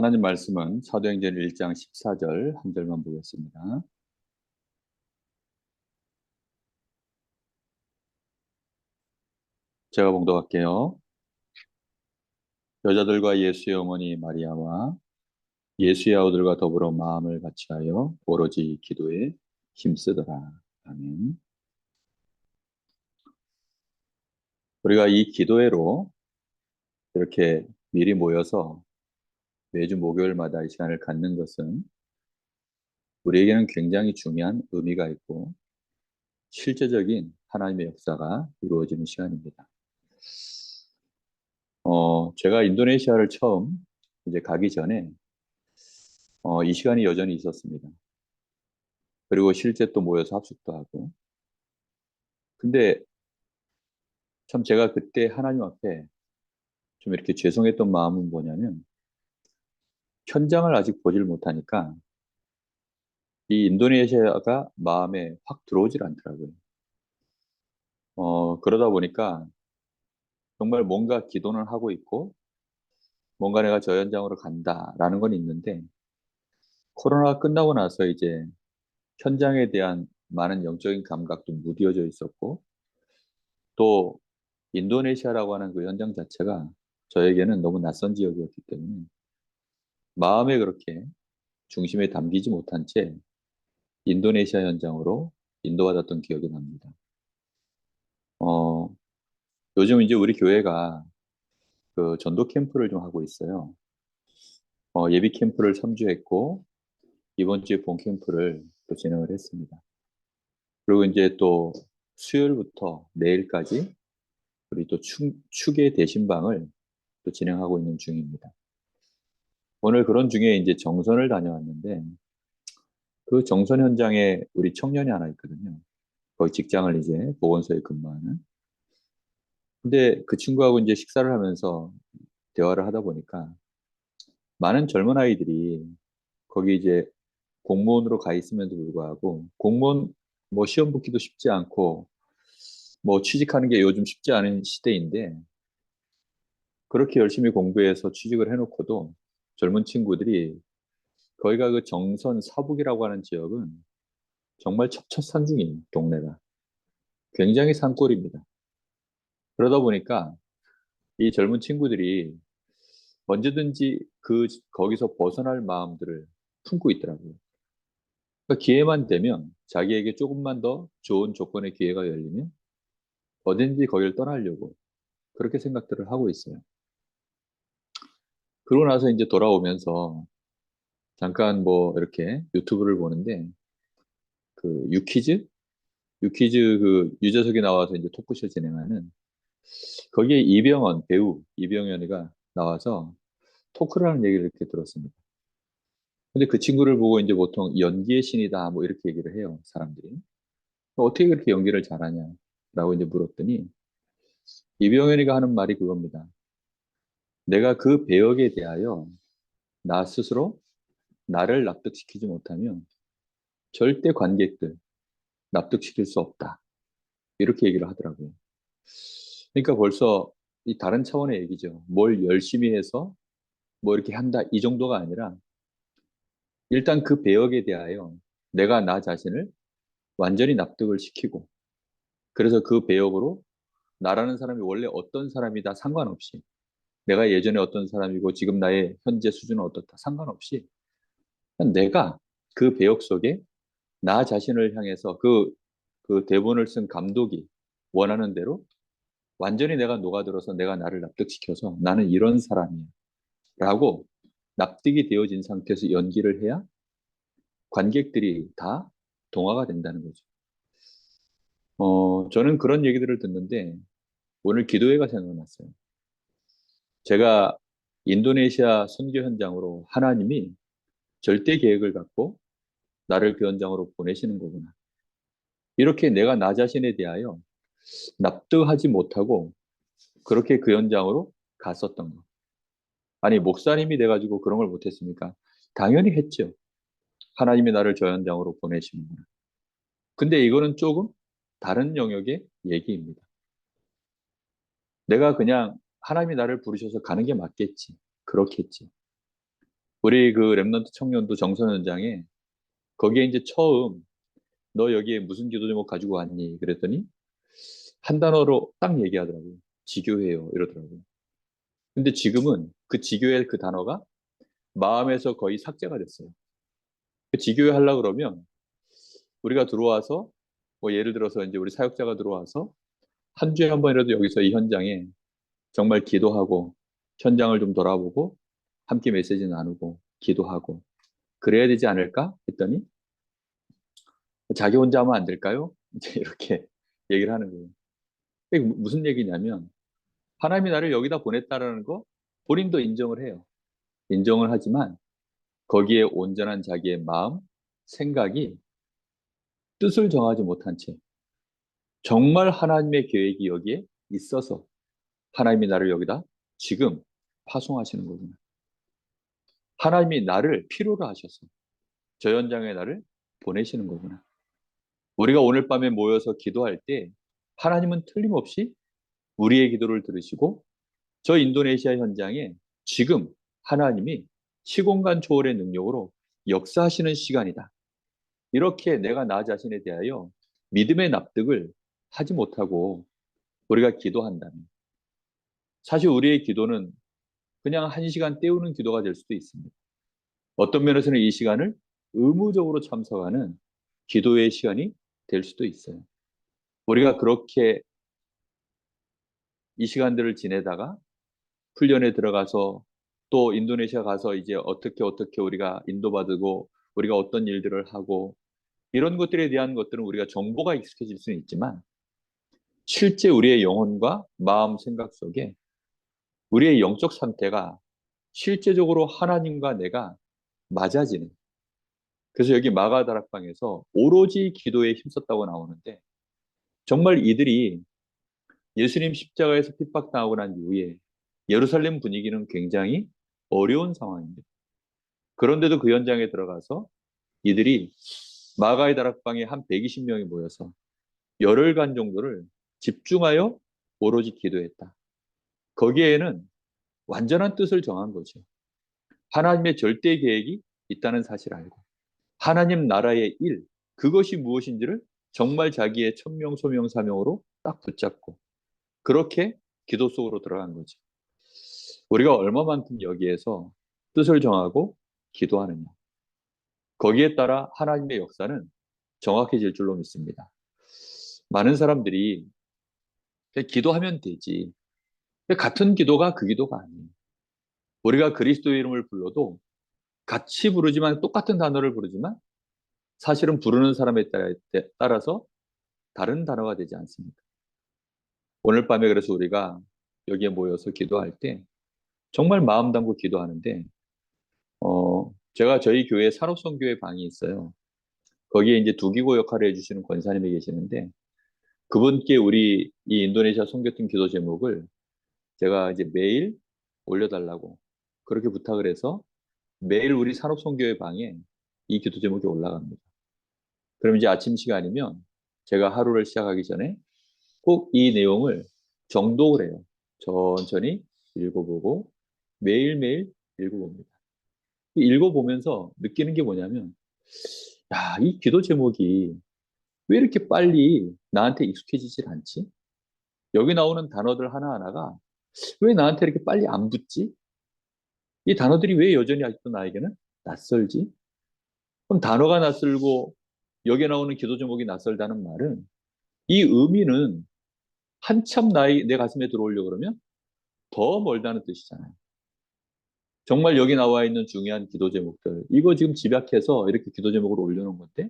하나님 말씀은 사도행전 1장 14절 한 절만 보겠습니다. 제가 봉독할게요. 여자들과 예수의 어머니 마리아와 예수의 아우들과 더불어 마음을 같이하여 오로지 기도에 힘쓰더라. 아멘. 우리가 이 기도회로 이렇게 미리 모여서 매주 목요일마다 이 시간을 갖는 것은 우리에게는 굉장히 중요한 의미가 있고 실제적인 하나님의 역사가 이루어지는 시간입니다. 제가 인도네시아를 처음 이제 가기 전에 이 시간이 여전히 있었습니다. 그리고 실제 또 모여서 합숙도 하고. 근데 참 제가 그때 하나님 앞에 좀 이렇게 죄송했던 마음은 뭐냐면 현장을 아직 보질 못하니까 이 인도네시아가 마음에 확 들어오질 않더라고요. 그러다 보니까 정말 뭔가 기도는 하고 있고 뭔가 내가 저 현장으로 간다라는 건 있는데 코로나가 끝나고 나서 이제 현장에 대한 많은 영적인 감각도 무뎌져 있었고 또 인도네시아라고 하는 그 현장 자체가 저에게는 너무 낯선 지역이었기 때문에 마음에 그렇게 중심에 담기지 못한 채 인도네시아 현장으로 인도받았던 기억이 납니다. 어, 요즘 이제 우리 교회가 그 전도 캠프를 좀 하고 있어요. 예비 캠프를 3주 했고 이번 주에 본 캠프를 또 진행을 했습니다. 그리고 이제 또 수요일부터 내일까지 우리 또 축의 대신방을 또 진행하고 있는 중입니다. 오늘 그런 중에 이제 정선을 다녀왔는데 그 정선 현장에 우리 청년이 하나 있거든요. 거기 직장을 이제 보건소에 근무하는. 근데 그 친구하고 이제 식사를 하면서 대화를 하다 보니까 많은 젊은 아이들이 거기 이제 공무원으로 가 있음에도 불구하고 공무원 뭐 시험 붙기도 쉽지 않고 뭐 취직하는 게 요즘 쉽지 않은 시대인데 그렇게 열심히 공부해서 취직을 해놓고도 젊은 친구들이 거기가 그 정선 사북이라고 하는 지역은 정말 첩첩산중이에요, 동네가. 굉장히 산골입니다. 그러다 보니까 이 젊은 친구들이 언제든지 거기서 벗어날 마음들을 품고 있더라고요. 그러니까 기회만 되면 자기에게 조금만 더 좋은 조건의 기회가 열리면 어딘지 거기를 떠나려고 그렇게 생각들을 하고 있어요. 그러고 나서 이제 돌아오면서 잠깐 뭐 이렇게 유튜브를 보는데 그 유퀴즈 그 유재석이 나와서 이제 토크쇼 진행하는 거기에 이병헌 배우 이병헌이가 나와서 토크를 하는 얘기를 이렇게 들었습니다. 근데 그 친구를 보고 이제 보통 연기의 신이다 뭐 이렇게 얘기를 해요, 사람들이. 어떻게 그렇게 연기를 잘하냐라고 이제 물었더니 이병헌이가 하는 말이 그겁니다. 내가 그 배역에 대하여 나 스스로 나를 납득시키지 못하면 절대 관객들 납득시킬 수 없다. 이렇게 얘기를 하더라고요. 그러니까 벌써 이 다른 차원의 얘기죠. 뭘 열심히 해서 뭐 이렇게 한다 이 정도가 아니라 일단 그 배역에 대하여 내가 나 자신을 완전히 납득을 시키고 그래서 그 배역으로 나라는 사람이 원래 어떤 사람이다 상관없이 내가 예전에 어떤 사람이고 지금 나의 현재 수준은 어떻다 상관없이 그냥 내가 그 배역 속에 나 자신을 향해서 그 대본을 쓴 감독이 원하는 대로 완전히 내가 녹아들어서 내가 나를 납득시켜서 나는 이런 사람이야 라고 납득이 되어진 상태에서 연기를 해야 관객들이 다 동화가 된다는 거죠. 저는 그런 얘기들을 듣는데 오늘 기도회가 생각났어요. 제가 인도네시아 선교 현장으로 하나님이 절대 계획을 갖고 나를 그 현장으로 보내시는 거구나. 이렇게 내가 나 자신에 대하여 납득하지 못하고 그렇게 그 현장으로 갔었던 거. 아니, 목사님이 돼가지고 그런 걸 못했습니까? 당연히 했죠. 하나님이 나를 저 현장으로 보내시는구나. 근데 이거는 조금 다른 영역의 얘기입니다. 내가 그냥 하나님이 나를 부르셔서 가는 게 맞겠지. 그렇겠지. 우리 그 렘넌트 청년도 정선 현장에 거기에 이제 처음 너 여기에 무슨 기도 제목 가지고 왔니? 그랬더니 한 단어로 딱 얘기하더라고요. 지교회요. 이러더라고요. 근데 지금은 그 지교회 그 단어가 마음에서 거의 삭제가 됐어요. 그 지교회 하려고 그러면 우리가 들어와서 뭐 예를 들어서 이제 우리 사역자가 들어와서 한 주에 한 번이라도 여기서 이 현장에 정말 기도하고 현장을 좀 돌아보고 함께 메시지 나누고 기도하고 그래야 되지 않을까 했더니 자기 혼자 하면 안 될까요? 이제 이렇게 얘기를 하는 거예요. 이게 무슨 얘기냐면 하나님이 나를 여기다 보냈다라는 거 본인도 인정을 해요. 인정을 하지만 거기에 온전한 자기의 마음, 생각이 뜻을 정하지 못한 채 정말 하나님의 계획이 여기에 있어서 하나님이 나를 여기다 지금 파송하시는 거구나. 하나님이 나를 필요로 하셔서 저 현장에 나를 보내시는 거구나. 우리가 오늘 밤에 모여서 기도할 때 하나님은 틀림없이 우리의 기도를 들으시고 저 인도네시아 현장에 지금 하나님이 시공간 초월의 능력으로 역사하시는 시간이다. 이렇게 내가 나 자신에 대하여 믿음의 납득을 하지 못하고 우리가 기도한다면 사실 우리의 기도는 그냥 한 시간 때우는 기도가 될 수도 있습니다. 어떤 면에서는 이 시간을 의무적으로 참석하는 기도의 시간이 될 수도 있어요. 우리가 그렇게 이 시간들을 지내다가 훈련에 들어가서 또 인도네시아 가서 이제 어떻게 우리가 인도받고 우리가 어떤 일들을 하고 이런 것들에 대한 것들은 우리가 정보가 익숙해질 수는 있지만 실제 우리의 영혼과 마음 생각 속에 우리의 영적 상태가 실제적으로 하나님과 내가 맞아지는 그래서 여기 마가다락방에서 오로지 기도에 힘썼다고 나오는데 정말 이들이 예수님 십자가에서 핍박당하고 난 이후에 예루살렘 분위기는 굉장히 어려운 상황입니다. 그런데도 그 현장에 들어가서 이들이 마가의 다락방에 한 120명이 모여서 열흘간 정도를 집중하여 오로지 기도했다. 거기에는 완전한 뜻을 정한 거죠. 하나님의 절대 계획이 있다는 사실을 알고 하나님 나라의 일, 그것이 무엇인지를 정말 자기의 천명, 소명, 사명으로 딱 붙잡고 그렇게 기도 속으로 들어간 거죠. 우리가 얼마만큼 여기에서 뜻을 정하고 기도하느냐. 거기에 따라 하나님의 역사는 정확해질 줄로 믿습니다. 많은 사람들이 그냥 기도하면 되지. 같은 기도가 그 기도가 아니에요. 우리가 그리스도의 이름을 불러도 같이 부르지만 똑같은 단어를 부르지만 사실은 부르는 사람에 따라서 다른 단어가 되지 않습니다. 오늘 밤에 그래서 우리가 여기에 모여서 기도할 때 정말 마음 담고 기도하는데 제가 저희 교회 산업선교회 방이 있어요. 거기에 이제 두기고 역할을 해주시는 권사님이 계시는데 그분께 우리 이 인도네시아 선교팀 기도 제목을 제가 이제 매일 올려달라고 그렇게 부탁을 해서 매일 우리 산업선교회 방에 이 기도 제목이 올라갑니다. 그럼 이제 아침 시간이면 제가 하루를 시작하기 전에 꼭 이 내용을 정독을 해요. 천천히 읽어보고 매일매일 읽어봅니다. 읽어보면서 느끼는 게 뭐냐면 야, 이 기도 제목이 왜 이렇게 빨리 나한테 익숙해지질 않지? 여기 나오는 단어들 하나하나가 왜 나한테 이렇게 빨리 안 붙지? 이 단어들이 왜 여전히 아직도 나에게는 낯설지? 그럼 단어가 낯설고 여기에 나오는 기도 제목이 낯설다는 말은 이 의미는 한참 내 가슴에 들어오려고 그러면 더 멀다는 뜻이잖아요. 정말 여기 나와 있는 중요한 기도 제목들, 이거 지금 집약해서 이렇게 기도 제목으로 올려놓은 건데,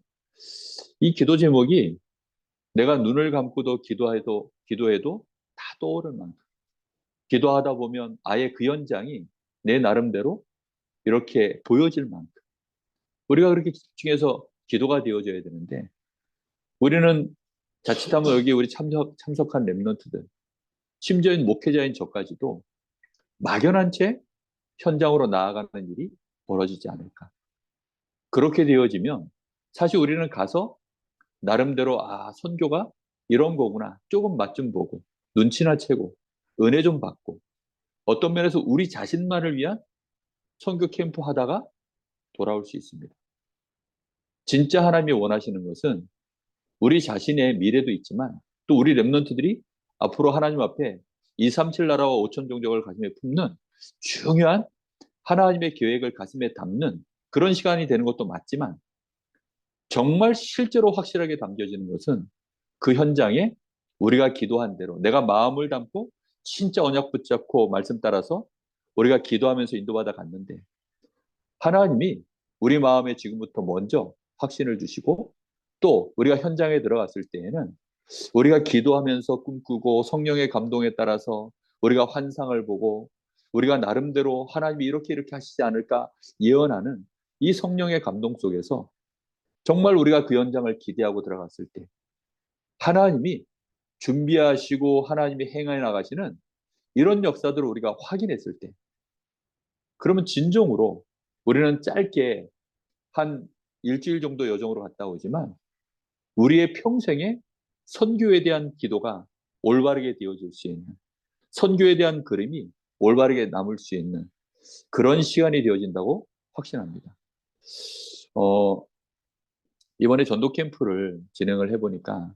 이 기도 제목이 내가 눈을 감고도 기도해도 다 떠오를 만큼, 기도하다 보면 아예 그 현장이 내 나름대로 이렇게 보여질 만큼, 우리가 그렇게 집중해서 기도가 되어져야 되는데, 우리는 자칫하면 여기 우리 참석한 랩런트들, 심지어 목회자인 저까지도 막연한 채 현장으로 나아가는 일이 벌어지지 않을까. 그렇게 되어지면 사실 우리는 가서 나름대로 선교가 이런 거구나. 조금 맛 좀 보고 눈치나 채고 은혜 좀 받고 어떤 면에서 우리 자신만을 위한 선교 캠프 하다가 돌아올 수 있습니다. 진짜 하나님이 원하시는 것은 우리 자신의 미래도 있지만 또 우리 렘넌트들이 앞으로 하나님 앞에 237 나라와 5천 종족을 가슴에 품는 중요한 하나님의 계획을 가슴에 담는 그런 시간이 되는 것도 맞지만 정말 실제로 확실하게 담겨지는 것은 그 현장에 우리가 기도한 대로 내가 마음을 담고 진짜 언약 붙잡고 말씀 따라서 우리가 기도하면서 인도받아 갔는데 하나님이 우리 마음에 지금부터 먼저 확신을 주시고 또 우리가 현장에 들어갔을 때에는 우리가 기도하면서 꿈꾸고 성령의 감동에 따라서 우리가 환상을 보고 우리가 나름대로 하나님이 이렇게 하시지 않을까 예언하는 이 성령의 감동 속에서 정말 우리가 그 현장을 기대하고 들어갔을 때 하나님이 준비하시고 하나님이 행해 나가시는 이런 역사들을 우리가 확인했을 때 그러면 진정으로 우리는 짧게 한 일주일 정도 여정으로 갔다 오지만 우리의 평생에 선교에 대한 기도가 올바르게 되어질 수 있는 선교에 대한 그림이 올바르게 남을 수 있는 그런 시간이 되어진다고 확신합니다. 어, 이번에 전도 캠프를 진행을 해보니까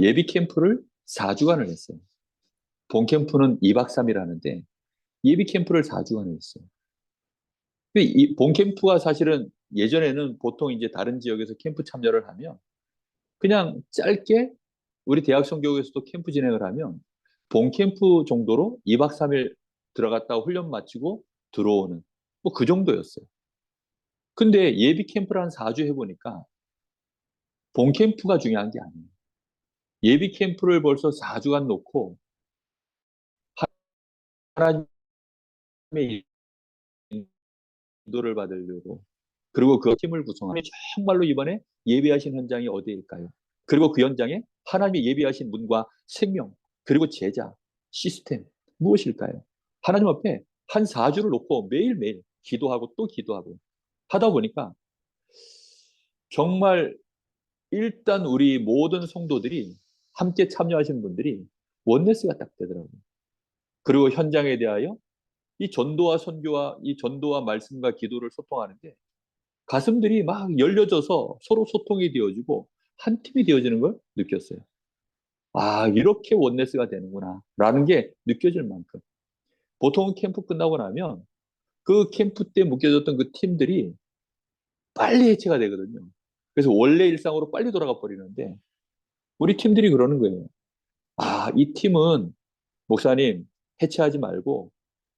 예비 캠프를 4주간을 했어요. 본 캠프는 2박 3일 하는데 예비 캠프를 4주간을 했어요. 이 본 캠프가 사실은 예전에는 보통 이제 다른 지역에서 캠프 참여를 하면 그냥 짧게 우리 대학 성교육에서도 캠프 진행을 하면 본 캠프 정도로 2박 3일 들어갔다 훈련 마치고 들어오는 뭐 그 정도였어요. 근데 예비 캠프를 한 4주 해보니까 본 캠프가 중요한 게 아니에요. 예비 캠프를 벌써 4주간 놓고 하나님의 인도를 받으려고 그리고 그 팀을 구성하면 정말로 이번에 예비하신 현장이 어디일까요? 그리고 그 현장에 하나님이 예비하신 문과 생명 그리고 제자 시스템 무엇일까요? 하나님 앞에 한 4주를 놓고 매일매일 기도하고 또 기도하고 하다 보니까 정말 일단 우리 모든 성도들이 함께 참여하신 분들이 원네스가 딱 되더라고요. 그리고 현장에 대하여 이 전도와 선교와 이 전도와 말씀과 기도를 소통하는데 가슴들이 막 열려져서 서로 소통이 되어지고 한 팀이 되어지는 걸 느꼈어요. 아, 이렇게 원네스가 되는구나 라는 게 느껴질 만큼 보통 캠프 끝나고 나면 그 캠프 때 묶여졌던 그 팀들이 빨리 해체가 되거든요. 그래서 원래 일상으로 빨리 돌아가 버리는데 우리 팀들이 그러는 거예요. 아, 이 팀은 목사님 해체하지 말고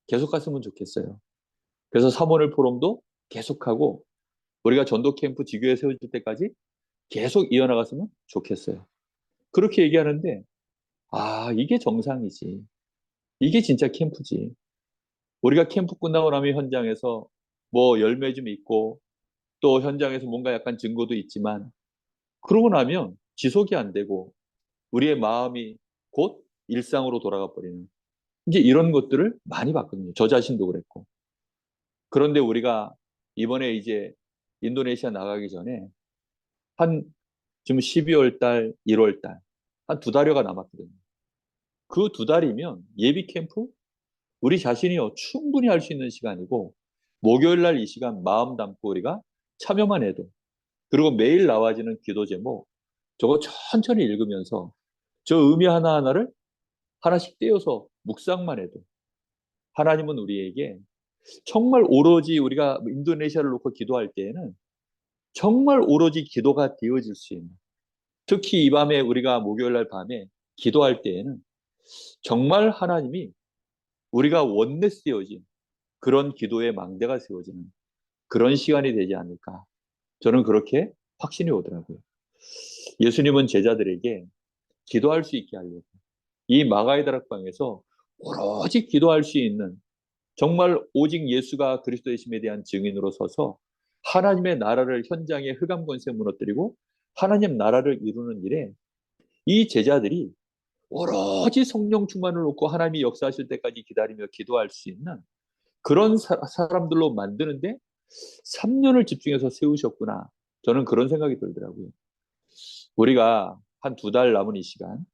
계속 갔으면 좋겠어요. 그래서 사모를 포럼도 계속하고 우리가 전도 캠프 지교에 세워질 때까지 계속 이어나갔으면 좋겠어요. 그렇게 얘기하는데 아, 이게 정상이지. 이게 진짜 캠프지. 우리가 캠프 끝나고 나면 현장에서 뭐 열매 좀 있고 또 현장에서 뭔가 약간 증거도 있지만 그러고 나면 지속이 안 되고 우리의 마음이 곧 일상으로 돌아가 버리는 이제 이런 것들을 많이 봤거든요. 저 자신도 그랬고. 그런데 우리가 이번에 이제 인도네시아 나가기 전에 한 지금 12월 달, 1월 달, 한 두 달여가 남았거든요. 그 두 달이면 예비 캠프 우리 자신이요 충분히 할 수 있는 시간이고 목요일 날 이 시간 마음 담고 우리가 참여만 해도 그리고 매일 나와지는 기도 제목 저거 천천히 읽으면서 저 의미 하나하나를 하나씩 떼어서 묵상만 해도 하나님은 우리에게 정말 오로지 우리가 인도네시아를 놓고 기도할 때에는 정말 오로지 기도가 되어질 수 있는 특히 이 밤에 우리가 목요일 날 밤에 기도할 때에는 정말 하나님이 우리가 원내스 되어진 그런 기도의 망대가 세워지는 그런 시간이 되지 않을까. 저는 그렇게 확신이 오더라고요. 예수님은 제자들에게 기도할 수 있게 하려고 이 마가의 다락방에서 오로지 기도할 수 있는 정말 오직 예수가 그리스도이심에 대한 증인으로 서서 하나님의 나라를 현장에 흑암 권세 무너뜨리고 하나님 나라를 이루는 일에 이 제자들이 오로지 성령 충만을 놓고 하나님이 역사하실 때까지 기다리며 기도할 수 있는 그런 사람들로 만드는데 3년을 집중해서 세우셨구나. 저는 그런 생각이 들더라고요. 우리가 한 두 달 남은 이 시간,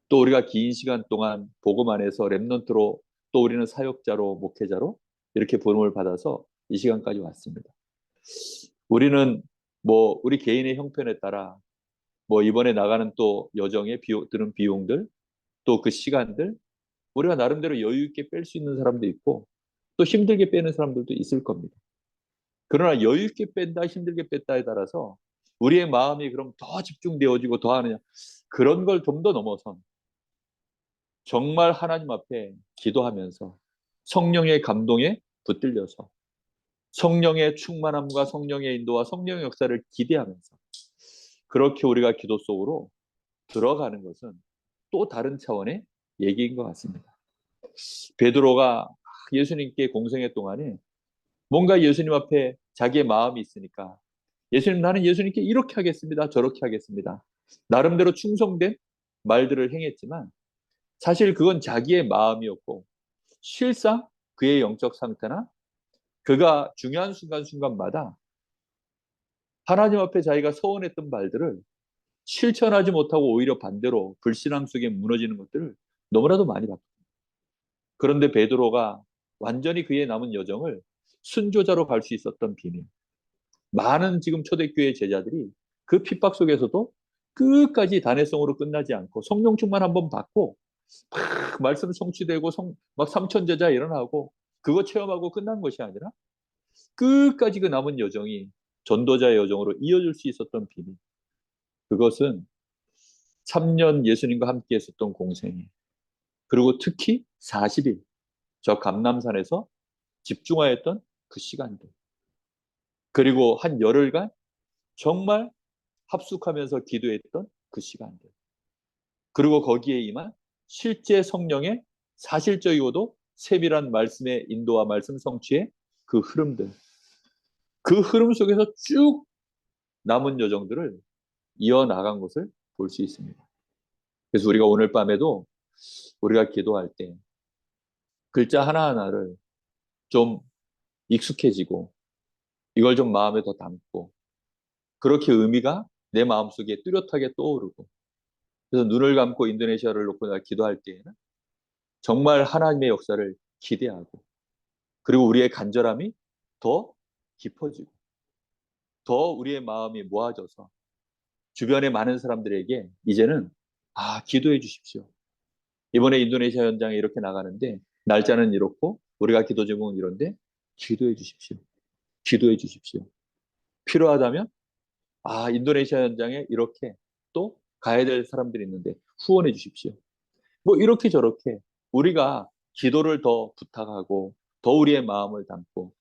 또 우리가 긴 시간 동안 복음 안에서 렘넌트로 또 우리는 사역자로 목회자로 이렇게 부름을 받아서 이 시간까지 왔습니다. 우리는 뭐 우리 개인의 형편에 따라 뭐 이번에 나가는 또 여정에 드는 비용들, 또 그 시간들, 우리가 나름대로 여유 있게 뺄 수 있는 사람도 있고 또 힘들게 빼는 사람들도 있을 겁니다. 그러나 여유 있게 뺀다, 힘들게 뺐다에 따라서 우리의 마음이 그럼 더 집중되어지고 더 하느냐, 그런 걸 좀 더 넘어선 정말 하나님 앞에 기도하면서 성령의 감동에 붙들려서 성령의 충만함과 성령의 인도와 성령의 역사를 기대하면서 그렇게 우리가 기도 속으로 들어가는 것은 또 다른 차원의 얘기인 것 같습니다. 베드로가 예수님께 공생애 동안에 뭔가 예수님 앞에 자기의 마음이 있으니까 예수님, 나는 예수님께 이렇게 하겠습니다. 저렇게 하겠습니다. 나름대로 충성된 말들을 행했지만 사실 그건 자기의 마음이었고 실상 그의 영적 상태나 그가 중요한 순간순간마다 하나님 앞에 자기가 서원했던 말들을 실천하지 못하고 오히려 반대로 불신앙 속에 무너지는 것들을 너무나도 많이 봤습니다. 그런데 베드로가 완전히 그의 남은 여정을 순교자로 갈 수 있었던 비밀. 많은 지금 초대교회 제자들이 그 핍박 속에서도 끝까지 단회성으로 끝나지 않고 성령 충만 한번 받고 막 말씀 성취되고 막 삼천 제자 일어나고 그거 체험하고 끝난 것이 아니라 끝까지 그 남은 여정이 전도자의 여정으로 이어질 수 있었던 비밀. 그것은 3년 예수님과 함께 했었던 공생애. 그리고 특히 40일 저 감남산에서 집중하였던 그 시간들. 그리고 한 열흘간 정말 합숙하면서 기도했던 그 시간들. 그리고 거기에 임한 실제 성령의 사실적이고도 세밀한 말씀의 인도와 말씀 성취의 그 흐름들. 그 흐름 속에서 쭉 남은 여정들을 이어나간 것을 볼 수 있습니다. 그래서 우리가 오늘 밤에도 우리가 기도할 때 글자 하나하나를 좀 익숙해지고 이걸 좀 마음에 더 담고 그렇게 의미가 내 마음속에 뚜렷하게 떠오르고 그래서 눈을 감고 인도네시아를 놓고 내가 기도할 때에는 정말 하나님의 역사를 기대하고 그리고 우리의 간절함이 더 깊어지고 더 우리의 마음이 모아져서 주변의 많은 사람들에게 이제는 기도해 주십시오. 이번에 인도네시아 현장에 이렇게 나가는데 날짜는 이렇고 우리가 기도 제목은 이런데 기도해 주십시오. 기도해 주십시오. 필요하다면 인도네시아 현장에 이렇게 또 가야 될 사람들이 있는데 후원해 주십시오. 뭐 이렇게 저렇게 우리가 기도를 더 부탁하고 더 우리의 마음을 담고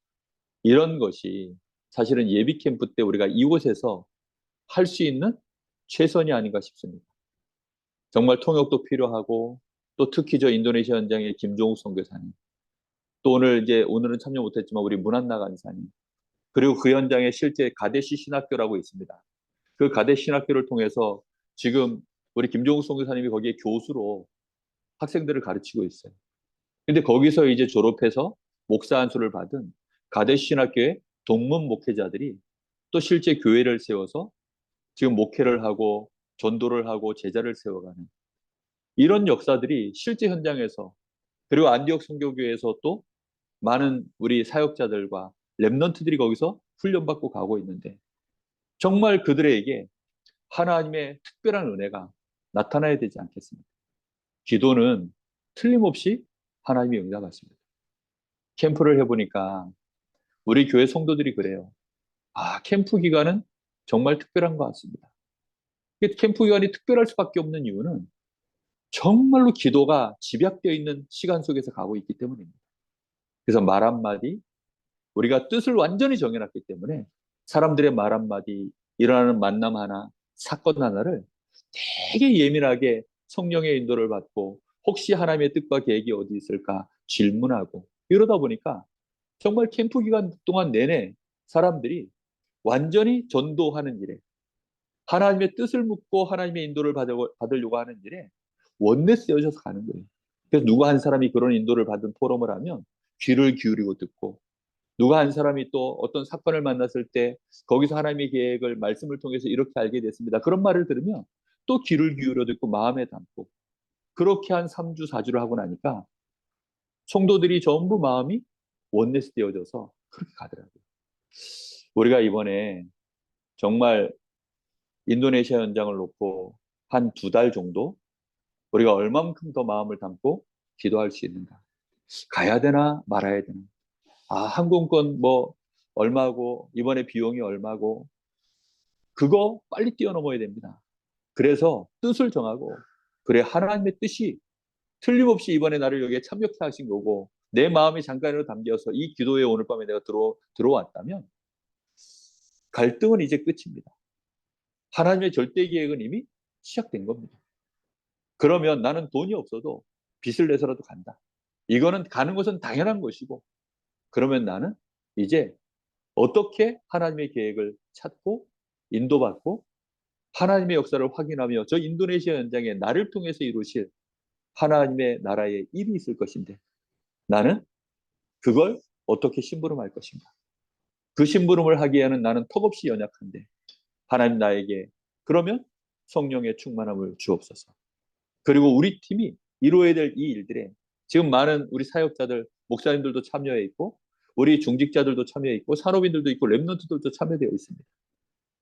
이런 것이 사실은 예비 캠프 때 우리가 이곳에서 할 수 있는 최선이 아닌가 싶습니다. 정말 통역도 필요하고 또 특히 저 인도네시아 현장의 김종욱 선교사님 또 오늘은 참여 못했지만 우리 문한나 간사님 그리고 그 현장에 실제 가데시 신학교라고 있습니다. 그 가데시 신학교를 통해서 지금 우리 김종욱 선교사님이 거기에 교수로 학생들을 가르치고 있어요. 근데 거기서 이제 졸업해서 목사 안수를 받은 가데시 신학교의 동문 목회자들이 또 실제 교회를 세워서 지금 목회를 하고 전도를 하고 제자를 세워가는 이런 역사들이 실제 현장에서 그리고 안디옥 선교교회에서 또 많은 우리 사역자들과 렘넌트들이 거기서 훈련받고 가고 있는데 정말 그들에게 하나님의 특별한 은혜가 나타나야 되지 않겠습니까? 기도는 틀림없이 하나님의 응답받습니다. 캠프를 해보니까 우리 교회 성도들이 그래요. 캠프 기간은 정말 특별한 것 같습니다. 캠프 기간이 특별할 수밖에 없는 이유는 정말로 기도가 집약되어 있는 시간 속에서 가고 있기 때문입니다. 그래서 말 한마디, 우리가 뜻을 완전히 정해놨기 때문에 사람들의 말 한마디, 일어나는 만남 하나, 사건 하나를 되게 예민하게 성령의 인도를 받고 혹시 하나님의 뜻과 계획이 어디 있을까 질문하고 이러다 보니까 정말 캠프 기간 동안 내내 사람들이 완전히 전도하는 일에 하나님의 뜻을 묻고 하나님의 인도를 받으려고 하는 일에 원내 쓰여져서 가는 거예요. 그래서 누가 한 사람이 그런 인도를 받은 포럼을 하면 귀를 기울이고 듣고 누가 한 사람이 또 어떤 사건을 만났을 때 거기서 하나님의 계획을 말씀을 통해서 이렇게 알게 됐습니다. 그런 말을 들으면 또 귀를 기울여 듣고 마음에 담고 그렇게 한 3주, 4주를 하고 나니까 성도들이 전부 마음이 원내스 되어져서 그렇게 가더라고요. 우리가 이번에 정말 인도네시아 현장을 놓고 한 2달 정도 우리가 얼만큼 더 마음을 담고 기도할 수 있는가? 가야 되나 말아야 되나? 항공권 뭐 얼마고 이번에 비용이 얼마고 그거 빨리 뛰어넘어야 됩니다. 그래서 뜻을 정하고 그래 하나님의 뜻이 틀림없이 이번에 나를 여기에 참여케 하신 거고 내 마음이 잠깐이라도 담겨서 이 기도에 오늘 밤에 내가 들어왔다면 갈등은 이제 끝입니다. 하나님의 절대 계획은 이미 시작된 겁니다. 그러면 나는 돈이 없어도 빚을 내서라도 간다. 이거는 가는 것은 당연한 것이고 그러면 나는 이제 어떻게 하나님의 계획을 찾고 인도받고 하나님의 역사를 확인하며 저 인도네시아 현장에 나를 통해서 이루실 하나님의 나라의 일이 있을 것인데 나는 그걸 어떻게 심부름할 것인가. 그 심부름을 하기에는 나는 턱없이 연약한데 하나님 나에게 그러면 성령의 충만함을 주옵소서. 그리고 우리 팀이 이루어야 될 이 일들에 지금 많은 우리 사역자들, 목사님들도 참여해 있고 우리 중직자들도 참여해 있고 산업인들도 있고 랩런트들도 참여되어 있습니다.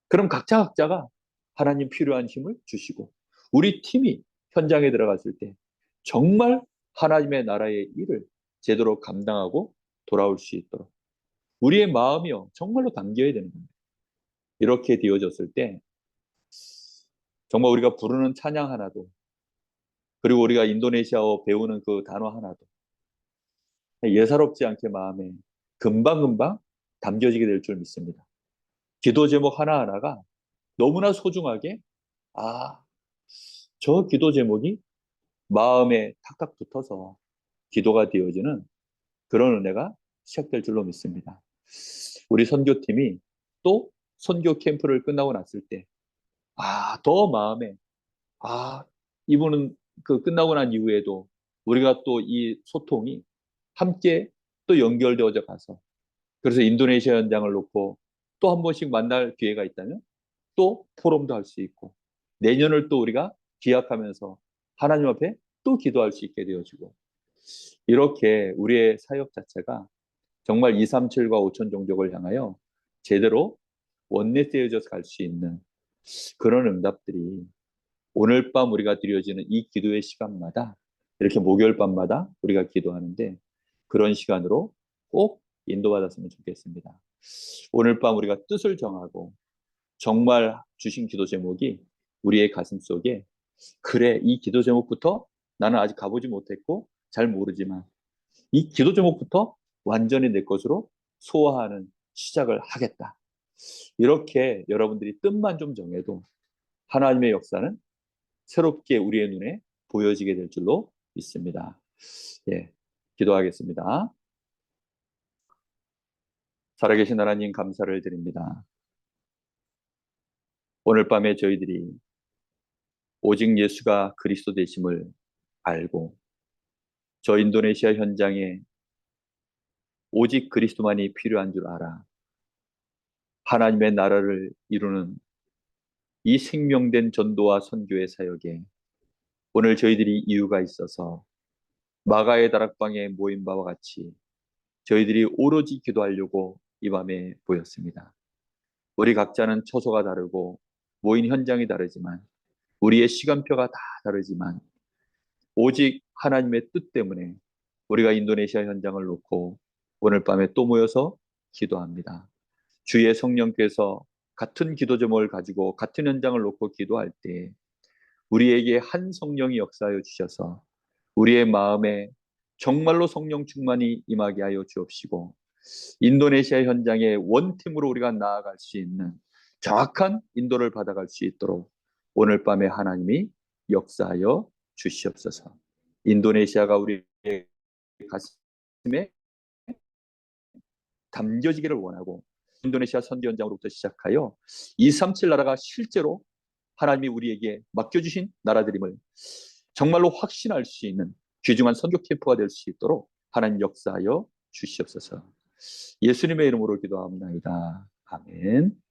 그럼 각자가 하나님 필요한 힘을 주시고 우리 팀이 현장에 들어갔을 때 정말 하나님의 나라의 일을 제대로 감당하고 돌아올 수 있도록 우리의 마음이요 정말로 담겨야 되는 겁니다. 이렇게 되어졌을 때 정말 우리가 부르는 찬양 하나도 그리고 우리가 인도네시아어 배우는 그 단어 하나도 예사롭지 않게 마음에 금방금방 담겨지게 될 줄 믿습니다. 기도 제목 하나하나가 너무나 소중하게 저 기도 제목이 마음에 탁탁 붙어서 기도가 되어지는 그런 은혜가 시작될 줄로 믿습니다. 우리 선교팀이 또 선교 캠프를 끝나고 났을 때 더 마음에 이분은 그 끝나고 난 이후에도 우리가 또 이 소통이 함께 또 연결되어져 가서 그래서 인도네시아 현장을 놓고 또 한 번씩 만날 기회가 있다면 또 포럼도 할 수 있고 내년을 또 우리가 기약하면서 하나님 앞에 또 기도할 수 있게 되어지고 이렇게 우리의 사역 자체가 정말 237과 5천 종족을 향하여 제대로 원내되어져서 갈 수 있는 그런 응답들이 오늘 밤 우리가 드려지는 이 기도의 시간마다 이렇게 목요일 밤마다 우리가 기도하는데 그런 시간으로 꼭 인도받았으면 좋겠습니다. 오늘 밤 우리가 뜻을 정하고 정말 주신 기도 제목이 우리의 가슴 속에 그래 이 기도 제목부터 나는 아직 가보지 못했고 잘 모르지만 이 기도 제목부터 완전히 내 것으로 소화하는 시작을 하겠다. 이렇게 여러분들이 뜻만 좀 정해도 하나님의 역사는 새롭게 우리의 눈에 보여지게 될 줄로 믿습니다. 예, 기도하겠습니다. 살아계신 하나님 감사를 드립니다. 오늘 밤에 저희들이 오직 예수가 그리스도 되심을 알고 저 인도네시아 현장에 오직 그리스도만이 필요한 줄 알아 하나님의 나라를 이루는 이 생명된 전도와 선교의 사역에 오늘 저희들이 이유가 있어서 마가의 다락방에 모인 바와 같이 저희들이 오로지 기도하려고 이 밤에 모였습니다. 우리 각자는 처소가 다르고 모인 현장이 다르지만 우리의 시간표가 다 다르지만 오직 하나님의 뜻 때문에 우리가 인도네시아 현장을 놓고 오늘 밤에 또 모여서 기도합니다. 주의 성령께서 같은 기도 제목을 가지고 같은 현장을 놓고 기도할 때 우리에게 한 성령이 역사하여 주셔서 우리의 마음에 정말로 성령 충만이 임하게 하여 주옵시고 인도네시아 현장의 원팀으로 우리가 나아갈 수 있는 정확한 인도를 받아갈 수 있도록 오늘 밤에 하나님이 역사하여 주시옵소서. 인도네시아가 우리의 가슴에 담겨지기를 원하고 인도네시아 선교 현장으로부터 시작하여 237 나라가 실제로 하나님이 우리에게 맡겨주신 나라들임을 정말로 확신할 수 있는 귀중한 선교 캠프가 될 수 있도록 하나님 역사하여 주시옵소서. 예수님의 이름으로 기도합니다. 아멘.